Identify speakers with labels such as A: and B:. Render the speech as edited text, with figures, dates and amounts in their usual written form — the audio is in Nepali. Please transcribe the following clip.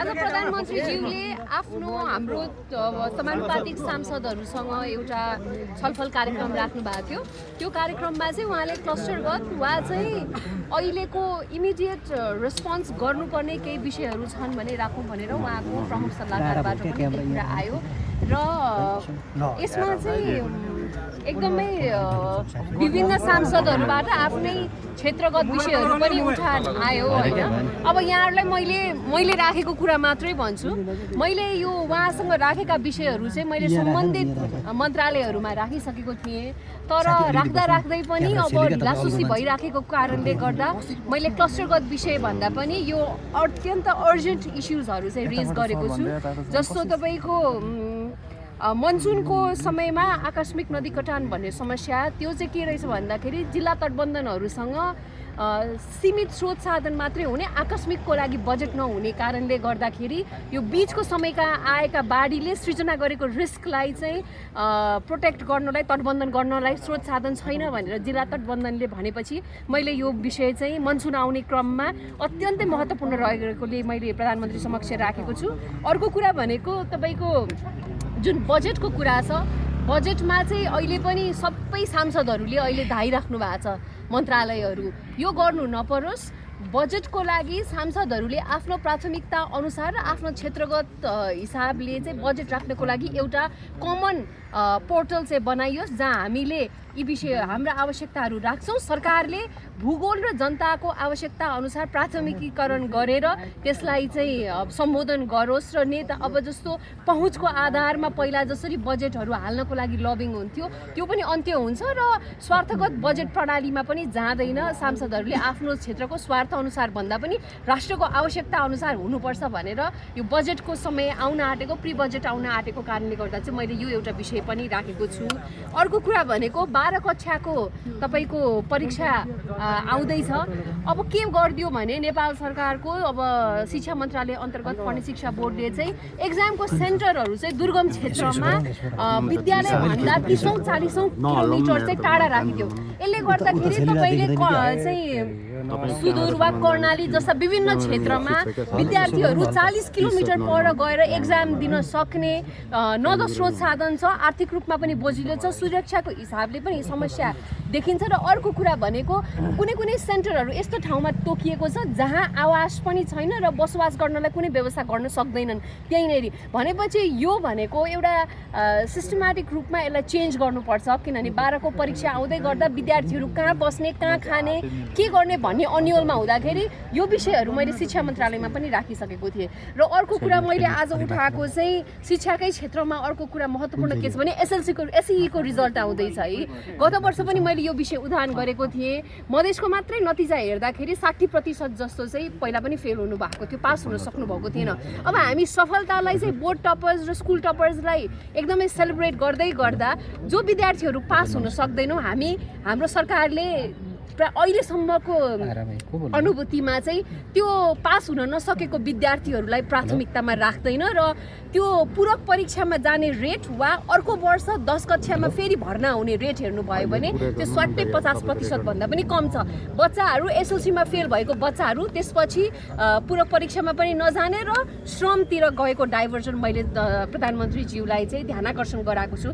A: प्रधानमन्त्रीज्यूले आफ्नो हाम्रो समानुपातिक सांसदहरूसँग एउटा छलफल कार्यक्रम राख्नु भएको थियो। त्यो कार्यक्रममा चाहिँ उहाँले क्लस्टरगत वा चाहिँ अहिलेको इमिडिएट रेस्पोन्स गर्नुपर्ने केही विषयहरू छन् भने राखौँ भनेर उहाँको प्रमुख सल्लाहकारबाट पनि कुरा आयो र यसमा चाहिँ एकदमै विभिन्न सांसदहरूबाट आफ्नै क्षेत्रगत विषयहरू पनि उठान आयो होइन। अब यहाँहरूलाई मैले राखेको कुरा मात्रै भन्छु। मैले यो उहाँसँग राखेका विषयहरू चाहिँ मैले सम्बन्धित मन्त्रालयहरूमा राखिसकेको थिएँ, तर राख्दै पनि अब ढिलासुसी भइराखेको कारणले गर्दा मैले क्लस्टरगत विषय भन्दा पनि यो अत्यन्त अर्जेन्ट इस्युजहरू चाहिँ रेज गरेको छु। जस्तो तपाईँको मनसुनको समयमा आकस्मिक नदी कटान भन्ने समस्या, त्यो चाहिँ के रहेछ भन्दाखेरि जिल्ला तटबन्धनहरूसँग सीमित स्रोत साधन मात्रै हुने, आकस्मिकको लागि बजेट नहुने कारणले गर्दाखेरि यो बीचको समयका आएका बाढीले सृजना गरेको रिस्कलाई चाहिँ प्रोटेक्ट गर्नलाई, तटबन्धन गर्नलाई स्रोत साधन छैन भनेर जिल्ला तटबन्धनले भनेपछि मैले यो विषय चाहिँ मनसुन आउने क्रममा अत्यन्तै महत्त्वपूर्ण रहेकोले मैले प्रधानमन्त्री समक्ष राखेको छु। अर्को कुरा भनेको तपाईँको जुन बजेटको कुरा छ, बजेटमा चाहिँ अहिले पनि सबै सांसदहरूले अहिले धाइराख्नु भएको छ मन्त्रालयहरू, यो गर्नु नपरोस्। बजेटको लागि सांसदहरूले आफ्नो प्राथमिकता अनुसार आफ्नो क्षेत्रगत हिसाबले चाहिँ बजेट राख्नको लागि एउटा कमन पोर्टल चाहिँ बनाइयोस् जहाँ हामीले यी विषय हाम्रा आवश्यकताहरू राख्छौँ। सरकारले भूगोल र जनताको आवश्यकता अनुसार प्राथमिकीकरण गरेर त्यसलाई चाहिँ सम्बोधन गरोस् र नेता अब जस्तो पहुँचको आधारमा पहिला जसरी बजेटहरू हाल्नको लागि लबिङ हुन्थ्यो त्यो पनि अन्त्य हुन्छ र स्वार्थगत बजेट प्रणालीमा पनि जाँदैन। सांसदहरूले आफ्नो क्षेत्रको स्वार्थ अनुसार भन्दा पनि राष्ट्रको आवश्यकता अनुसार हुनुपर्छ भनेर यो बजेटको समय आउन आँटेको, प्री बजेट आउन आँटेको कारणले गर्दा चाहिँ मैले यो एउटा विषय पनि राखेको छु। अर्को कुरा भनेको 12 कक्षाको तपाईँको परीक्षा आउँदैछ। अब के गरिदियो भने नेपाल सरकारको अब शिक्षा मन्त्रालय अन्तर्गत पढ्ने शिक्षा बोर्डले चाहिँ एक्जामको सेन्टरहरू चाहिँ दुर्गम क्षेत्रमा विद्यालयभन्दा 30-40 किलोमिटर चाहिँ टाढा राखिदियो। यसले गर्दाखेरि तपाईँले चाहिँ सुदूर वा कर्णाली जस्ता विभिन्न क्षेत्रमा विद्यार्थीहरू 40 किलोमिटर पर गएर एक्जाम दिन सक्ने न त स्रोत साधन छ, आर्थिक रूपमा पनि बोझिलो छ, सुरक्षाको हिसाबले पनि समस्या देखिन्छ। र अर्को कुरा भनेको कुनै सेन्टरहरू यस्तो ठाउँमा तोकिएको छ जहाँ आवास पनि छैन र बसोबास गर्नलाई कुनै व्यवस्था गर्न सक्दैनन् त्यहीँनेरि। भनेपछि यो भनेको एउटा सिस्टमेटिक रूपमा यसलाई चेन्ज गर्नुपर्छ, किनभने 12 को परीक्षा आउँदै गर्दा विद्यार्थीहरू कहाँ बस्ने, कहाँ खाने, के गर्ने भन्ने अन्यलमा हुँदाखेरि यो विषयहरू मैले शिक्षा मन्त्रालयमा पनि राखिसकेको थिएँ। र अर्को कुरा मैले आज उठाएको चाहिँ शिक्षाकै क्षेत्रमा अर्को कुरा महत्त्वपूर्ण के छ भने एसईको रिजल्ट आउँदैछ है। गत वर्ष पनि मैले यो विषय उदाहरण गरेको थिएँ। मधेसको मात्रै नतिजा हेर्दाखेरि 60% जस्तो चाहिँ पहिला पनि फेल हुनु भएको थियो, पास हुन सक्नु भएको थिएन। अब हामी सफलतालाई चाहिँ बोर्ड टपर्स र स्कुल टपर्सलाई एकदमै सेलिब्रेट गर्दै गर्दा जो विद्यार्थीहरू पास हुन सक्दैनौँ, हाम्रो सरकारले अहिलेसम्मको अनुभूतिमा चाहिँ त्यो पास हुन नसकेको विद्यार्थीहरूलाई प्राथमिकतामा राख्दैन र त्यो पूरक परीक्षामा जाने रेट वा अर्को वर्ष 10 कक्षामा फेरि भर्ना हुने रेट हेर्नुभयो भने त्यो स्वाट्टै 50% भन्दा पनि कम छ। बच्चाहरू एसएलसीमा फेल भएको बच्चाहरू त्यसपछि पूरक परीक्षामा पनि नजाने र श्रमतिर गएको डाइभर्जन मैले प्रधानमन्त्रीज्यूलाई चाहिँ ध्यानाकर्षण गराएको छु।